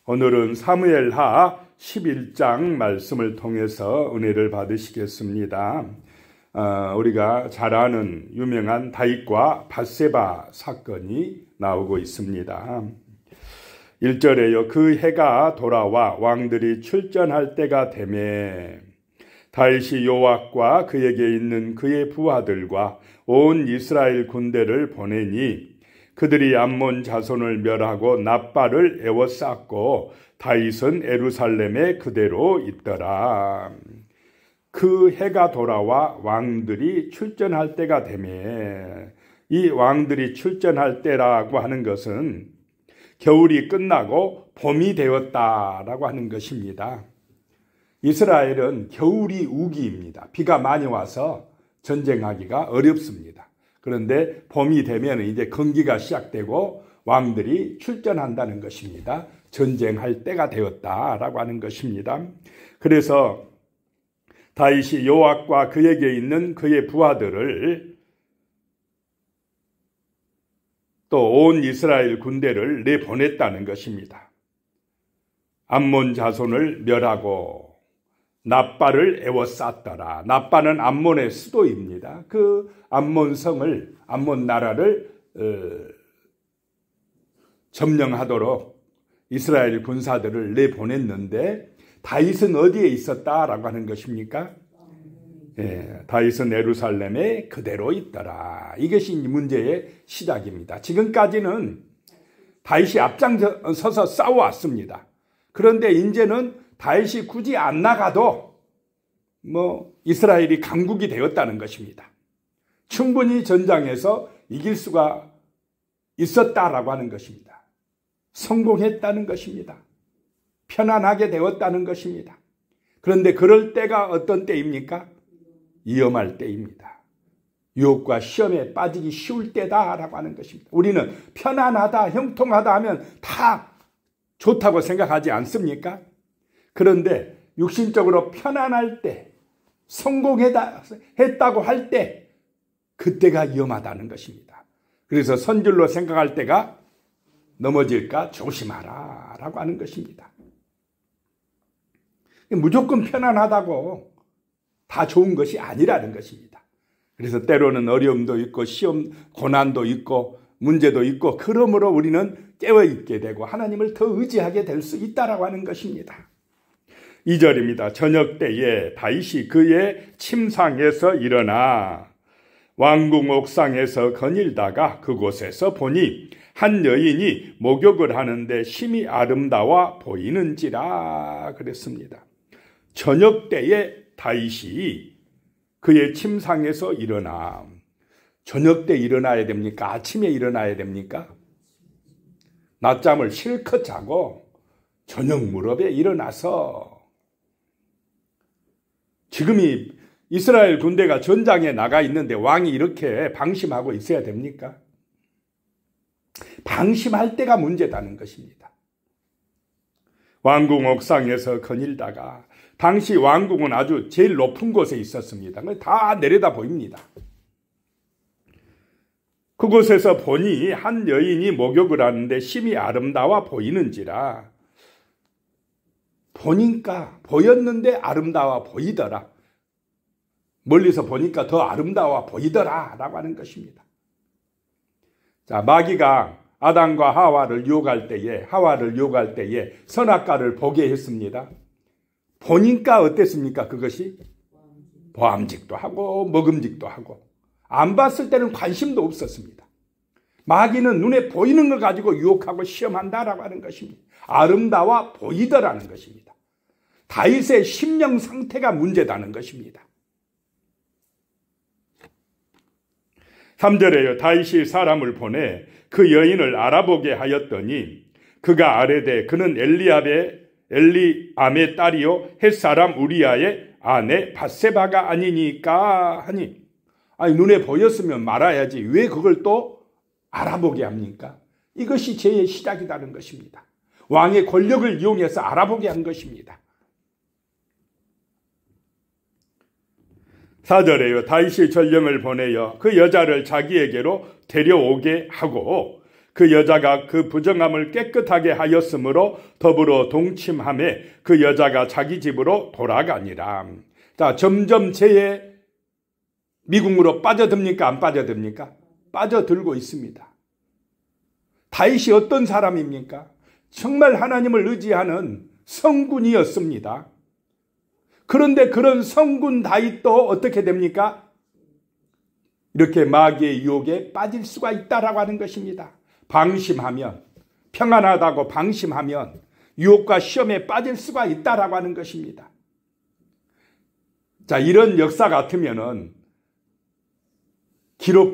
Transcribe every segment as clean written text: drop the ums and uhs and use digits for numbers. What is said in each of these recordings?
오늘은 사무엘하 11장 말씀을 통해서 은혜를 받으시겠습니다. 우리가 잘 아는 유명한 다윗과 밧세바 사건이 나오고 있습니다. 1절에요. 그 해가 돌아와 왕들이 출전할 때가 되매 다윗이 요압과 그에게 있는 그의 부하들과 온 이스라엘 군대를 보내니 그들이 암몬 자손을 멸하고 납발을 에워쌌고 다윗은 예루살렘에 그대로 있더라. 그 해가 돌아와 왕들이 출전할 때가 되매, 이 왕들이 출전할 때라고 하는 것은 겨울이 끝나고 봄이 되었다라고 하는 것입니다. 이스라엘은 겨울이 우기입니다. 비가 많이 와서 전쟁하기가 어렵습니다. 그런데 봄이 되면 이제 건기가 시작되고 왕들이 출전한다는 것입니다. 전쟁할 때가 되었다라고 하는 것입니다. 그래서 다윗이 요압과 그에게 있는 그의 부하들을 또 온 이스라엘 군대를 내보냈다는 것입니다. 암몬 자손을 멸하고 납발을 에워쌌더라. 납발은 암몬의 수도입니다. 그 암몬성을, 암몬 나라를 점령하도록 이스라엘 군사들을 내보냈는데 다윗은 어디에 있었다라고 하는 것입니까? 다윗은 예루살렘에 그대로 있더라. 이것이 문제의 시작입니다. 지금까지는 다윗이 앞장서서 싸워왔습니다. 그런데 이제는 다윗이 굳이 안 나가도 이스라엘이 강국이 되었다는 것입니다. 충분히 전장에서 이길 수가 있었다라고 하는 것입니다. 성공했다는 것입니다. 편안하게 되었다는 것입니다. 그런데 그럴 때가 어떤 때입니까? 위험할 때입니다. 유혹과 시험에 빠지기 쉬울 때다라고 하는 것입니다. 우리는 편안하다, 형통하다 하면 다 좋다고 생각하지 않습니까? 그런데 육신적으로 편안할 때, 성공했다고 할 때, 그때가 위험하다는 것입니다. 그래서 선줄로 생각할 때가 넘어질까 조심하라 라고 하는 것입니다. 무조건 편안하다고 다 좋은 것이 아니라는 것입니다. 그래서 때로는 어려움도 있고 시험, 고난도 있고 문제도 있고 그러므로 우리는 깨어있게 되고 하나님을 더 의지하게 될 수 있다라고 하는 것입니다. 2절입니다. 저녁 때에 다윗이 그의 침상에서 일어나 왕궁 옥상에서 거닐다가 그곳에서 보니 한 여인이 목욕을 하는데 심히 아름다워 보이는지라 그랬습니다. 저녁 때에 다윗이 그의 침상에서 일어나, 저녁 때 일어나야 됩니까? 아침에 일어나야 됩니까? 낮잠을 실컷 자고 저녁 무렵에 일어나서, 지금이 이스라엘 군대가 전장에 나가 있는데 왕이 이렇게 방심하고 있어야 됩니까? 방심할 때가 문제다는 것입니다. 왕궁 옥상에서 거닐다가, 당시 왕궁은 아주 제일 높은 곳에 있었습니다. 다 내려다 보입니다. 그곳에서 보니 한 여인이 목욕을 하는데 심히 아름다워 보이는지라. 보니까 보였는데 아름다워 보이더라. 멀리서 보니까 더 아름다워 보이더라 라고 하는 것입니다. 자, 마귀가 아담과 하와를 유혹할 때에 선악과를 보게 했습니다. 보니까 어땠습니까? 그것이 보암직도 하고 먹음직도 하고, 안 봤을 때는 관심도 없었습니다. 마귀는 눈에 보이는 걸 가지고 유혹하고 시험한다라고 하는 것입니다. 아름다워 보이더라는 것입니다. 다윗의 심령 상태가 문제다는 것입니다. 3절에요. 다윗이 사람을 보내 그 여인을 알아보게 하였더니 그가 아뢰되 그는 엘리암의 딸이요 햇사람 우리아의 아내 밧세바가 아니니까 하니, 눈에 보였으면 말아야지 왜 그걸 또 알아보게 합니까? 이것이 죄의 시작이라는 것입니다. 왕의 권력을 이용해서 알아보게 한 것입니다. 4절에요. 다윗이 전령을 보내어 그 여자를 자기에게로 데려오게 하고 그 여자가 그 부정함을 깨끗하게 하였으므로 더불어 동침함에 그 여자가 자기 집으로 돌아가니라. 자, 점점 죄의 미궁으로 빠져듭니까? 안 빠져듭니까? 빠져들고 있습니다. 다윗이 어떤 사람입니까? 정말 하나님을 의지하는 성군이었습니다. 그런데 그런 성군 다윗도 어떻게 됩니까? 이렇게 마귀의 유혹에 빠질 수가 있다라고 하는 것입니다. 방심하면, 평안하다고 방심하면 유혹과 시험에 빠질 수가 있다라고 하는 것입니다. 자, 이런 역사 같으면은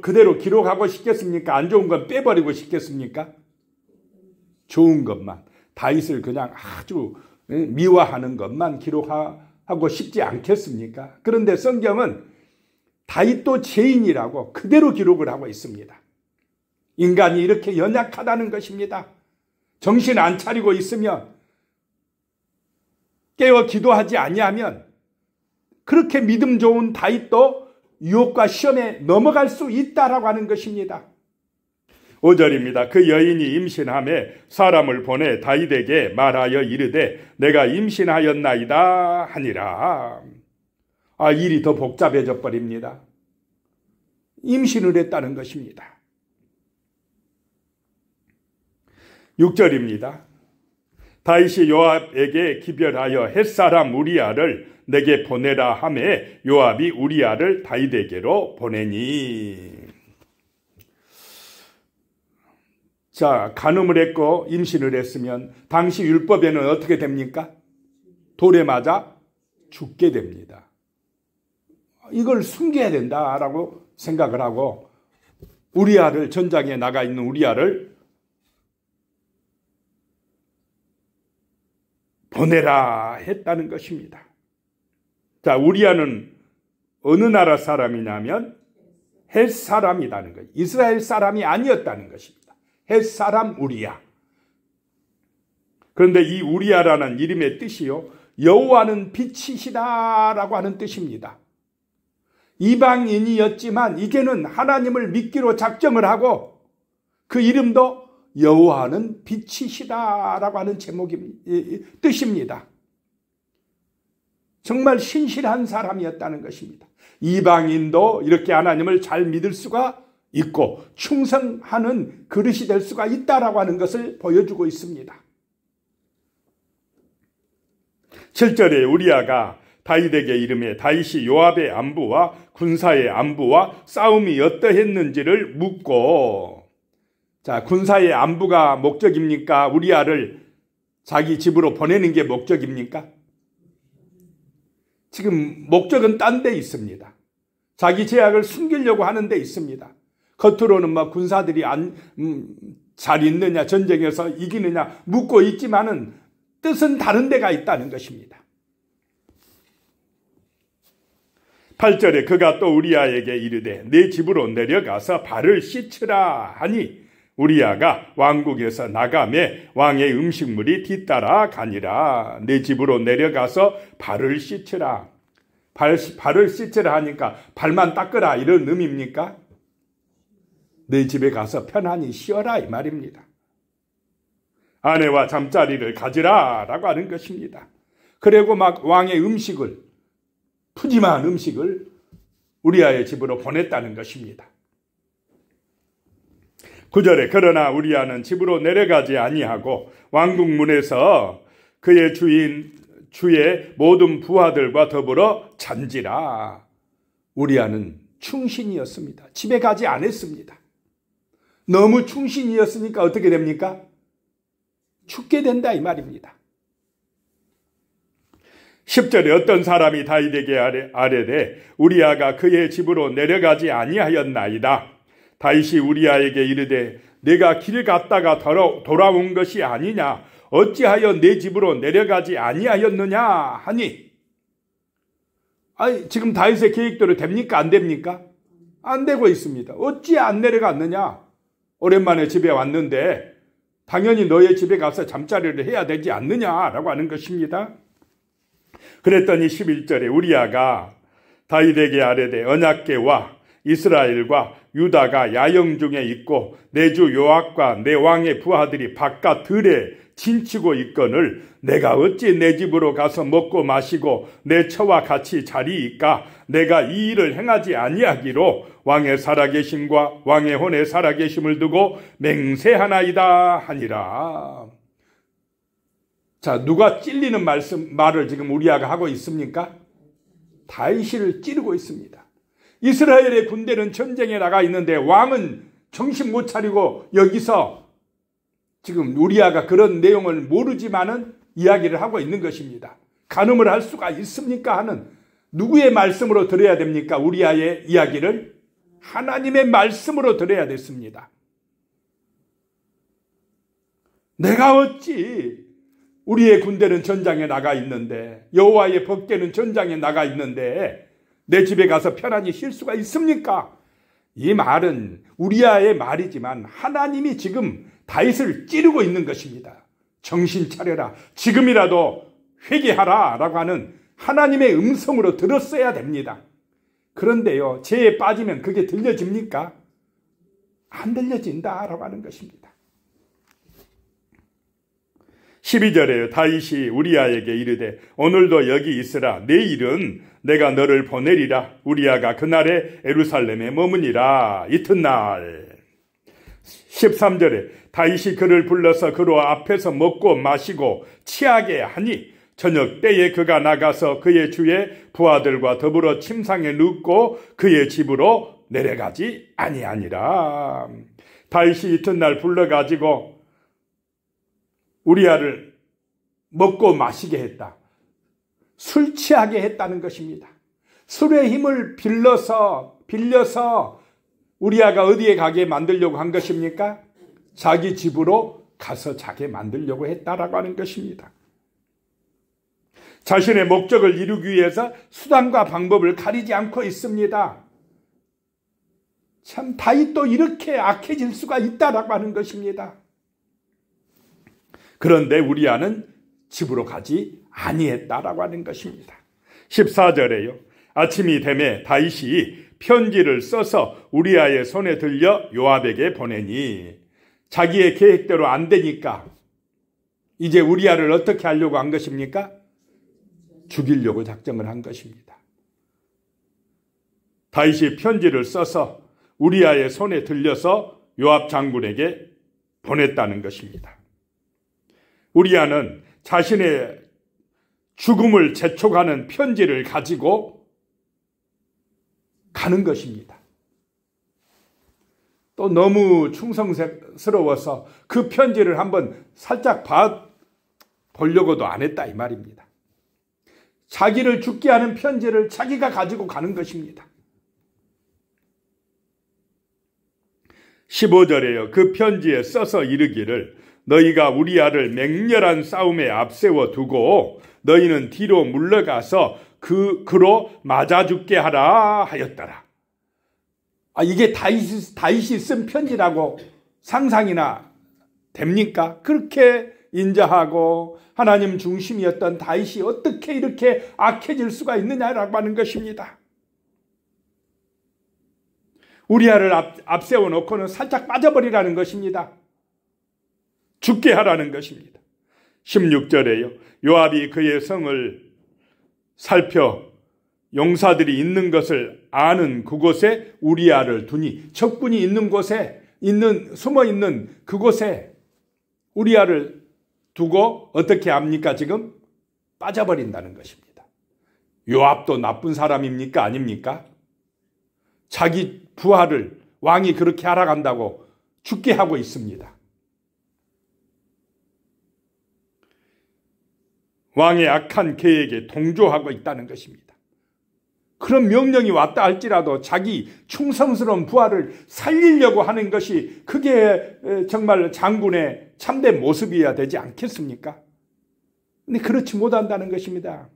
그대로 기록하고 싶겠습니까? 안 좋은 건 빼버리고 싶겠습니까? 좋은 것만, 다윗을 그냥 아주 미화하는 것만 기록하고 싶지 않겠습니까? 그런데 성경은 다윗도 죄인이라고 그대로 기록을 하고 있습니다. 인간이 이렇게 연약하다는 것입니다. 정신 안 차리고 있으면, 깨어 기도하지 아니하면 그렇게 믿음 좋은 다윗도 유혹과 시험에 넘어갈 수 있다라고 하는 것입니다. 5절입니다. 그 여인이 임신함에 사람을 보내 다윗에게 말하여 이르되 내가 임신하였나이다 하니라. 일이 더 복잡해져 버립니다. 임신을 했다는 것입니다. 6절입니다. 다윗이 요압에게 기별하여 햇사람 우리아를 내게 보내라 하매 요압이 우리아를 다윗에게로 보내니. 자, 간음을 했고 임신을 했으면 당시 율법에는 어떻게 됩니까? 돌에 맞아 죽게 됩니다. 이걸 숨겨야 된다라고 생각을 하고 우리아를, 전장에 나가 있는 우리아를 보내라 했다는 것입니다. 자, 우리아는 어느 나라 사람이냐면 헷 사람이라는 거예요. 이스라엘 사람이 아니었다는 것입니다. 헷 사람 우리아. 그런데 이 우리아라는 이름의 뜻이요, 여호와는 빛이시다라고 하는 뜻입니다. 이방인이었지만 이제는 하나님을 믿기로 작정을 하고 그 이름도 여호와는 빛이시다라고 하는 뜻입니다. 정말 신실한 사람이었다는 것입니다. 이방인도 이렇게 하나님을 잘 믿을 수가 있고 충성하는 그릇이 될 수가 있다라고 하는 것을 보여주고 있습니다. 7절에 우리아가 다윗에게 이르매 다윗이 요압의 안부와 군사의 안부와 싸움이 어떠했는지를 묻고, 자, 군사의 안부가 목적입니까? 우리아를 자기 집으로 보내는 게 목적입니까? 지금 목적은 딴 데 있습니다. 자기 죄악을 숨기려고 하는 데 있습니다. 겉으로는 군사들이 잘 있느냐, 전쟁에서 이기느냐 묻고 있지만은 뜻은 다른 데가 있다는 것입니다. 8절에 그가 또 우리아에게 이르되 내 집으로 내려가서 발을 씻으라 하니 우리아가 왕궁에서 나가매 왕의 음식물이 뒤따라 가니라. 내 집으로 내려가서 발을 씻으라. 발을 씻으라 하니까 발만 닦으라 이런 의미입니까? 내 집에 가서 편안히 쉬어라 이 말입니다. 아내와 잠자리를 가지라 라고 하는 것입니다. 그리고 왕의 음식을, 푸짐한 음식을 우리아의 집으로 보냈다는 것입니다. 9절에 그러나 우리아는 집으로 내려가지 아니하고 왕궁 문에서 그의 주의 모든 부하들과 더불어 잔지라. 우리아는 충신이었습니다. 집에 가지 않았습니다. 너무 충신이었으니까 어떻게 됩니까? 죽게 된다 이 말입니다. 10절에 어떤 사람이 다윗에게 아뢰되 우리아가 그의 집으로 내려가지 아니하였나이다. 다윗이 우리아에게 이르되 내가 길 갔다가 돌아온 것이 아니냐, 어찌하여 내 집으로 내려가지 아니하였느냐 하니. 지금 다윗의 계획대로 됩니까? 안 됩니까? 안 되고 있습니다. 어찌 안 내려갔느냐? 오랜만에 집에 왔는데 당연히 너의 집에 가서 잠자리를 해야 되지 않느냐라고 하는 것입니다. 그랬더니 11절에 우리아가 다윗에게 아뢰되 언약궤와 이스라엘과 유다가 야영 중에 있고 내 주 요압과 내 왕의 부하들이 바깥 들에 진치고 있거늘 내가 어찌 내 집으로 가서 먹고 마시고 내 처와 같이 자리이까? 내가 이 일을 행하지 아니하기로 왕의 살아계심과 왕의 혼의 살아계심을 두고 맹세하나이다 하니라. 자, 누가 찔리는 말을 지금 우리아가 하고 있습니까? 다윗을 찌르고 있습니다. 이스라엘의 군대는 전쟁에 나가 있는데 왕은 정신 못 차리고 여기서 지금 우리아가 그런 내용을 모르지만은 이야기를 하고 있는 것입니다. 간음을 할 수가 있습니까? 하는 누구의 말씀으로 들어야 됩니까? 우리아의 이야기를 하나님의 말씀으로 들어야 됐습니다. 내가 어찌 우리의 군대는 전장에 나가 있는데 여호와의 법궤는 전장에 나가 있는데 내 집에 가서 편안히 쉴 수가 있습니까? 이 말은 우리아의 말이지만 하나님이 지금 다윗을 찌르고 있는 것입니다. 정신 차려라. 지금이라도 회개하라 라고 하는 하나님의 음성으로 들었어야 됩니다. 그런데요, 죄에 빠지면 그게 들려집니까? 안 들려진다라고 하는 것입니다. 12절에요. 다윗이 우리아에게 이르되 오늘도 여기 있으라. 내일은 내가 너를 보내리라. 우리아가 그날에 예루살렘에 머무니라. 이튿날 13절에 다윗이 그를 불러서 그로 앞에서 먹고 마시고 취하게 하니 저녁 때에 그가 나가서 그의 주의 부하들과 더불어 침상에 눕고 그의 집으로 내려가지 아니하니라. 다윗이 이튿날 불러가지고 우리아를 먹고 마시게 했다. 술 취하게 했다는 것입니다. 술의 힘을 빌려서 우리아가 어디에 가게 만들려고 한 것입니까? 자기 집으로 가서 자게 만들려고 했다라고 하는 것입니다. 자신의 목적을 이루기 위해서 수단과 방법을 가리지 않고 있습니다. 참 다윗도 이렇게 악해질 수가 있다라고 하는 것입니다. 그런데 우리아는 집으로 가지 아니했다라고 하는 것입니다. 14절에요. 아침이 되매 다윗이 편지를 써서 우리아의 손에 들려 요압에게 보내니 자기의 계획대로 안 되니까 이제 우리아를 어떻게 하려고 한 것입니까? 죽이려고 작정을 한 것입니다. 다윗이 편지를 써서 우리아의 손에 들려서 요압 장군에게 보냈다는 것입니다. 우리아는 자신의 죽음을 재촉하는 편지를 가지고 가는 것입니다. 또 너무 충성스러워서 그 편지를 한번 살짝 보려고도 안 했다 이 말입니다. 자기를 죽게 하는 편지를 자기가 가지고 가는 것입니다. 15절에요. 그 편지에 써서 이르기를 너희가 우리아를 맹렬한 싸움에 앞세워 두고 너희는 뒤로 물러가서 그로 맞아 죽게 하라 하였더라. 이게 다윗이 쓴 편지라고 상상이나 됩니까? 그렇게 인자하고 하나님 중심이었던 다윗이 어떻게 이렇게 악해질 수가 있느냐라고 하는 것입니다. 우리아를 앞세워 놓고는 살짝 빠져버리라는 것입니다. 죽게 하라는 것입니다. 16절에요. 요압이 그의 성을 살펴 용사들이 있는 것을 아는 그곳에 우리아를 두니 적군이 있는 곳에 숨어 있는 그곳에 우리아를 두고 어떻게 합니까? 지금 빠져버린다는 것입니다. 요압도 나쁜 사람입니까? 아닙니까? 자기 부하를 왕이 그렇게 하라 간다고 죽게 하고 있습니다. 왕의 악한 계획에 동조하고 있다는 것입니다. 그런 명령이 왔다 할지라도 자기 충성스러운 부하를 살리려고 하는 것이 그게 정말 장군의 참된 모습이어야 되지 않겠습니까? 근데 그렇지 못한다는 것입니다.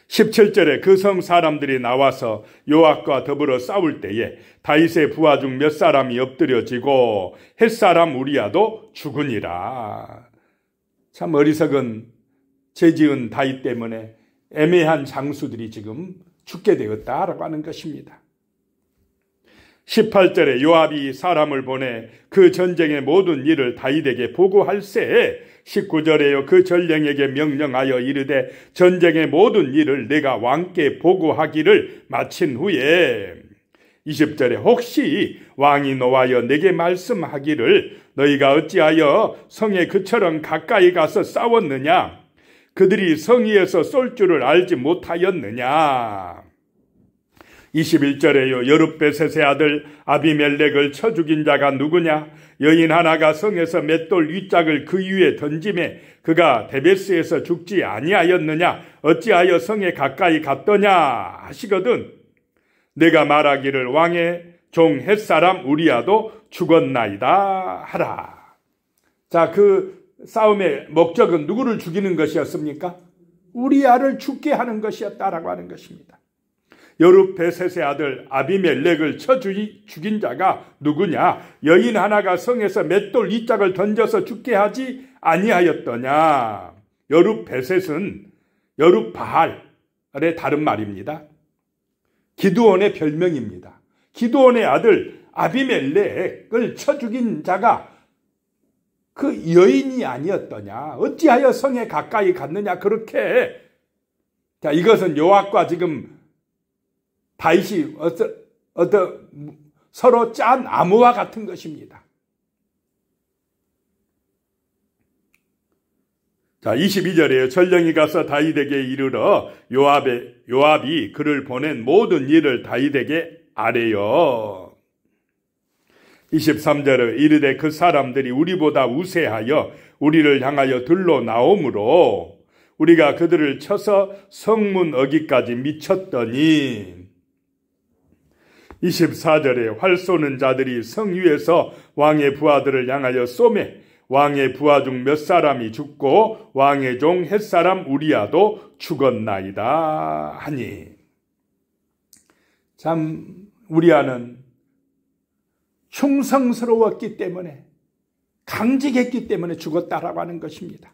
17절에 그 성 사람들이 나와서 요압과 더불어 싸울 때에 다윗의 부하 중 몇 사람이 엎드려지고 햇사람 우리아도 죽으니라. 참 어리석은 죄지은 다윗 때문에 애매한 장수들이 지금 죽게 되었다라고 하는 것입니다. 18절에 요압이 사람을 보내 그 전쟁의 모든 일을 다윗에게 보고할세 19절에요 그 전령에게 명령하여 이르되 전쟁의 모든 일을 내가 왕께 보고하기를 마친 후에 20절에 혹시 왕이 노하여 내게 말씀하기를 너희가 어찌하여 성에 그처럼 가까이 가서 싸웠느냐 그들이 성 위에서 쏠 줄을 알지 못하였느냐 21절에요 여룹베셋의 아들 아비멜렉을 쳐 죽인 자가 누구냐 여인 하나가 성에서 맷돌 윗짝을 그 위에 던짐에 그가 데베스에서 죽지 아니하였느냐 어찌하여 성에 가까이 갔더냐 하시거든 내가 말하기를 왕의 종 햇사람 우리야도 죽었나이다 하라. 자, 그 싸움의 목적은 누구를 죽이는 것이었습니까? 우리야를 죽게 하는 것이었다라고 하는 것입니다. 여룹베셋의 아들 아비멜렉을 쳐 죽인 자가 누구냐? 여인 하나가 성에서 맷돌 윗짝을 던져서 죽게 하지 아니하였더냐? 여룹베셋은 여룹바알의 다른 말입니다. 기드온의 별명입니다. 기드온의 아들 아비멜렉을 쳐 죽인 자가 그 여인이 아니었더냐? 어찌하여 성에 가까이 갔느냐? 그렇게 자 이것은 요압과 지금 다윗이 서로 짠 암호와 같은 것입니다. 자, 22절에요. 전령이 가서 다윗에게 이르러 요압이 그를 보낸 모든 일을 다윗에게 아뢰요. 23절에 이르되 그 사람들이 우리보다 우세하여 우리를 향하여 들러 나오므로 우리가 그들을 쳐서 성문 어기까지 미쳤더니 24절에 활 쏘는 자들이 성 위에서 왕의 부하들을 향하여 쏘매 왕의 부하 중 몇 사람이 죽고 왕의 종 햇사람 우리야도 죽었나이다 하니 참 우리야는 충성스러웠기 때문에 강직했기 때문에 죽었다라고 하는 것입니다.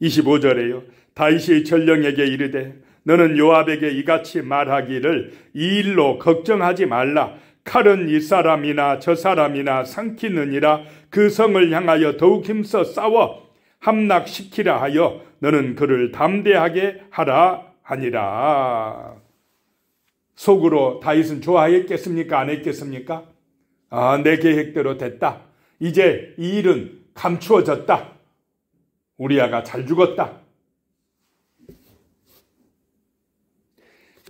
25절에요. 다윗이 전령에게 이르되 너는 요압에게 이같이 말하기를 이 일로 걱정하지 말라. 칼은 이 사람이나 저 사람이나 삼키느니라. 그 성을 향하여 더욱 힘써 싸워 함락시키라 하여 너는 그를 담대하게 하라 하니라. 속으로 다윗은 좋아했겠습니까? 안 했겠습니까? 내 계획대로 됐다. 이제 이 일은 감추어졌다. 우리야가 잘 죽었다.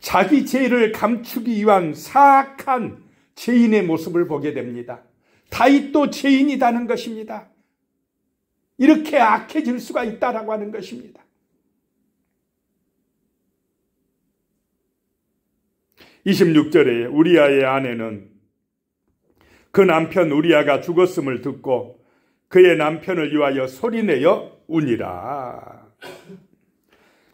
자기 죄를 감추기 위한 사악한 죄인의 모습을 보게 됩니다. 다윗도 죄인이라는 것입니다. 이렇게 악해질 수가 있다라고 하는 것입니다. 26절에 우리야의 아내는 그 남편 우리야가 죽었음을 듣고 그의 남편을 위하여 소리내어 우니라.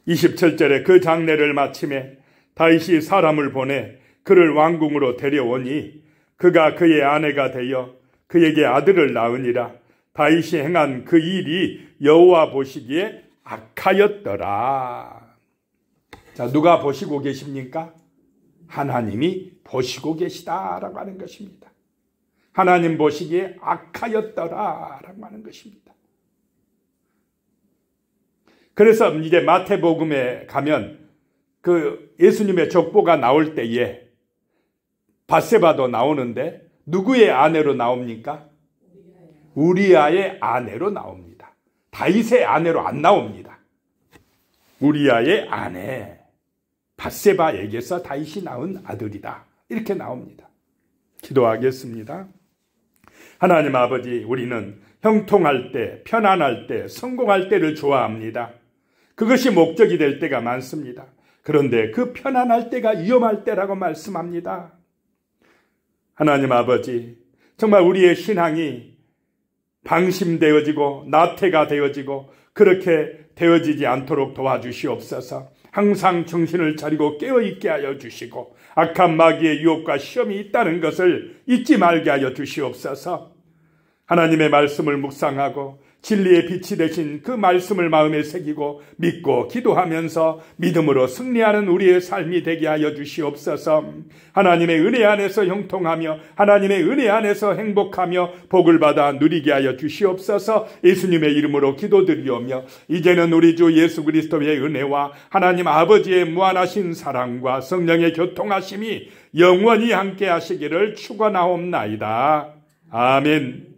27절에 그 장례를 마침에 다윗이 사람을 보내 그를 왕궁으로 데려오니 그가 그의 아내가 되어 그에게 아들을 낳으니라. 다윗이 행한 그 일이 여호와 보시기에 악하였더라. 자, 누가 보시고 계십니까? 하나님이 보시고 계시다라고 하는 것입니다. 하나님 보시기에 악하였더라라고 하는 것입니다. 그래서 이제 마태복음에 가면 그 예수님의 족보가 나올 때에 밧세바도 나오는데 누구의 아내로 나옵니까? 우리야의 아내로 나옵니다. 다윗의 아내로 안 나옵니다. 우리야의 아내 밧세바에게서 다윗이 낳은 아들이다. 이렇게 나옵니다. 기도하겠습니다. 하나님 아버지, 우리는 형통할 때, 편안할 때, 성공할 때를 좋아합니다. 그것이 목적이 될 때가 많습니다. 그런데 그 편안할 때가 위험할 때라고 말씀합니다. 하나님 아버지, 정말 우리의 신앙이 방심되어지고 나태가 되어지고 그렇게 되어지지 않도록 도와주시옵소서. 항상 정신을 차리고 깨어있게 하여 주시고 악한 마귀의 유혹과 시험이 있다는 것을 잊지 말게 하여 주시옵소서. 하나님의 말씀을 묵상하고 진리의 빛이 되신 그 말씀을 마음에 새기고 믿고 기도하면서 믿음으로 승리하는 우리의 삶이 되게 하여 주시옵소서. 하나님의 은혜 안에서 형통하며 하나님의 은혜 안에서 행복하며 복을 받아 누리게 하여 주시옵소서. 예수님의 이름으로 기도드리오며 이제는 우리 주 예수 그리스도의 은혜와 하나님 아버지의 무한하신 사랑과 성령의 교통하심이 영원히 함께 하시기를 축원하옵나이다. 아멘.